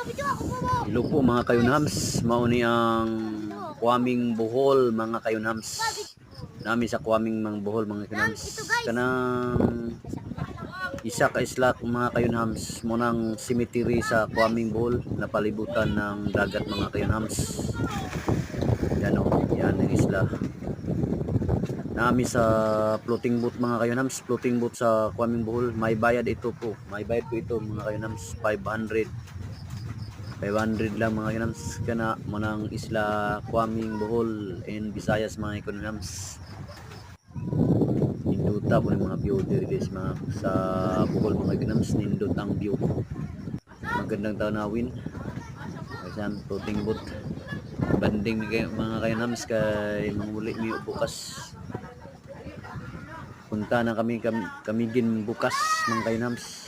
Hello po mga kayunhams, mauni ang Kuaming Bohol mga kayunhams. Nami sa Kuaming mga Bohol mga kayunhams. Kanang isa ka isla mga kayunhams mo nang cemetery sa Kuaming Bohol na palibutan ng dagat mga kayunhams. Yan o, yan ang isla. Nami sa floating boat mga kayunhams, floating boat sa Kuaming Bohol. May bayad ito po, may bayad po ito mga kayunhams, 500 lang mga kayunhams. Kana manang isla Kuaming Bohol and Visayas mga kayunhams. Ninduta po ng mga view diri guys mga sa Bohol mga kayunhams, nindot ang view. Magandang tanawin. Ayan, floating boat. Banding mga kayunhams kay manguli mi bukas. Punta na kami din bukas mga kayunhams.